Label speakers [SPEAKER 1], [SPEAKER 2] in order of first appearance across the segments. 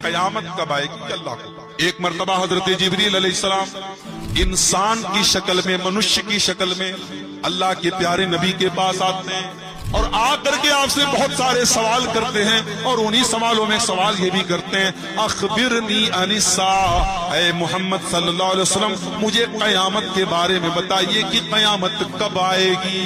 [SPEAKER 1] قیامت کب آئے گی اللہ کو؟ ایک مرتبہ حضرت جبریل علیہ السلام انسان کی شکل میں، منشی کی شکل میں اللہ کے پیارے نبی کے پاس آتے ہیں اور آ کر کے آپ سے بہت سارے سوال کرتے ہیں، اور انہی سوالوں میں سوال یہ بھی کرتے ہیں اخبرنی عن الساعہ، اے محمد صلی اللہ علیہ وسلم مجھے قیامت کے بارے میں بتائیے کہ قیامت کب آئے گی،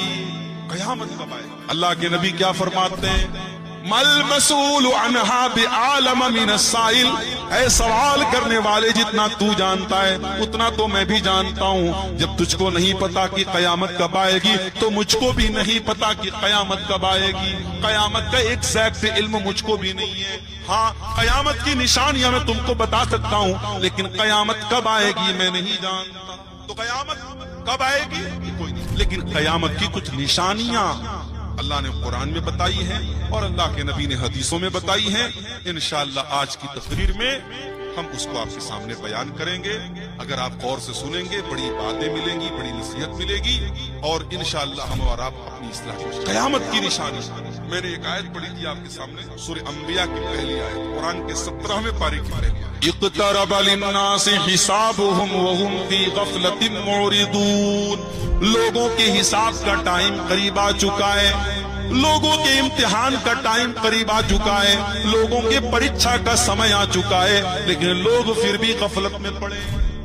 [SPEAKER 1] قیامت کب آئے گی؟ اللہ کے نبی کیا فرماتے ہیں؟ مل مسئول عنہا بعالم من السائل، اے سوال کرنے والے جتنا تو جانتا ہے اتنا تو میں بھی جانتا ہوں، جب تجھ کو نہیں پتا کہ قیامت کب آئے گی تو مجھ کو بھی نہیں پتا کہ قیامت کب آئے گی، قیامت کا ایگزیکٹ علم مجھ کو بھی نہیں ہے، ہاں قیامت کی نشانیاں میں تم کو بتا سکتا ہوں لیکن قیامت کب آئے گی میں نہیں جانتا۔ تو قیامت کب آئے گی کوئی نہیں، لیکن قیامت کی کچھ نشانیاں اللہ نے قرآن میں بتائی ہیں اور اللہ کے نبی نے حدیثوں میں بتائی ہیں۔ انشاءاللہ آج کی تقریر میں ہم اس کو آپ کے سامنے بیان کریں گے، اگر آپ غور سے سنیں گے بڑی باتیں ملیں گی، بڑی نصیحت ملے گی، اور انشاءاللہ ہم اور آپ اپنی اصلاح کریں گے۔ قیامت کی نشانی میں نے ایک آیت پڑھی تھی آپ کے سامنے، سورہ انبیاء کی پہلی آیت، قرآن کے 17ویں پارے کی پہلی آیت، اقترب للناس حسابهم وهم في غفلة معرضون، لوگوں کے حساب کا ٹائم قریب آ چکا ہے، لوگوں کے امتحان کا ٹائم قریب آ چکا ہے، لوگوں کے پریچھا کا سمے آ چکا ہے، لیکن لوگ پھر بھی غفلت میں پڑے۔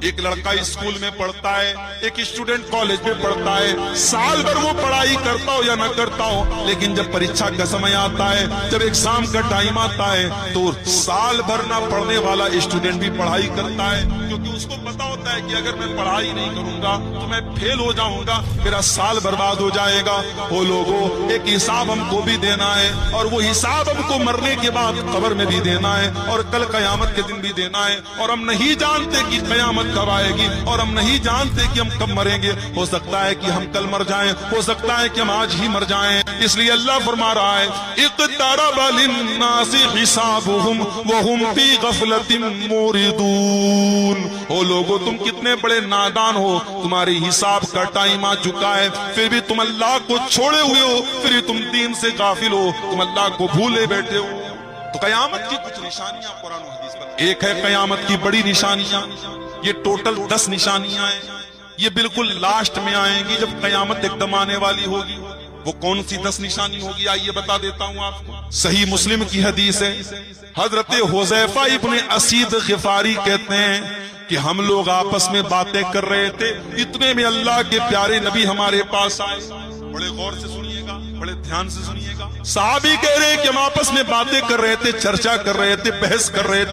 [SPEAKER 1] ایک لڑکا اسکول میں پڑھتا ہے، ایک اسٹوڈنٹ کالج میں پڑھتا ہے، سال بھر وہ پڑھائی کرتا ہو یا نہ کرتا ہو، لیکن جب پریچھا کا سمے آتا ہے، جب ایگزام کا ٹائم آتا ہے تو سال بھر نہ پڑھنے والا اسٹوڈنٹ بھی پڑھائی کرتا ہے، کیونکہ اس کو پتا ہوتا ہے کہ اگر میں پڑھائی نہیں کروں گا تو میں فیل ہو جاؤں گا، میرا سال برباد ہو جائے گا۔ وہ لوگوں ایک حساب ہم کو بھی دینا ہے، اور وہ حساب ہم کو مرنے کے بعد قبر میں بھی دینا ہے، اور کل قیامت کے دن بھی دینا ہے، اور ہم نہیں جانتے کہ قیامت کب آئے گی، اور ہم نہیں جانتے کہ ہم کب مریں گے، ہو سکتا ہے کہ ہم کل مر جائیں، ہو سکتا ہے کہ ہم آج ہی مر جائیں، اس لیے اللہ فرما رہا ہے اقترب للناس حسابهم وهم في غفلة معرضون، او لوگو تم کتنے بڑے نادان ہو، تمہاری حساب کا ٹائم آ چکا ہے، پھر بھی تم اللہ کو چھوڑے ہوئے ہو، پھر بھی تم دین سے غافل ہو، تم اللہ کو بھولے بیٹھے ہو۔ تو قیامت کی کچھ نشانیاں قرآن و حدیث پر، ایک ہے قیامت کی بڑی نشانیاں، یہ ٹوٹل 10 نشانیاں ہیں، یہ بالکل لاسٹ میں آئیں گی جب قیامت ایک دم آنے والی ہوگی۔ وہ کون سی 10 نشانی ہوگی آئیے بتا دیتا ہوں آپ کو۔ صحیح مسلم کی حدیث ہے، حضرت حذیفہ ابن اسید غفاری کہتے ہیں کہ ہم لوگ آپس میں باتیں کر رہے تھے، اتنے میں اللہ کے پیارے نبی ہمارے پاس آئے۔ بڑے غور سے سنیے گا، بڑے دھیان سے سنیے گا۔ صحابی کہہ رہے کہ ہم آپس میں باتیں کر رہے تھے، چرچا کر رہے تھے، بحث کر رہے تھے،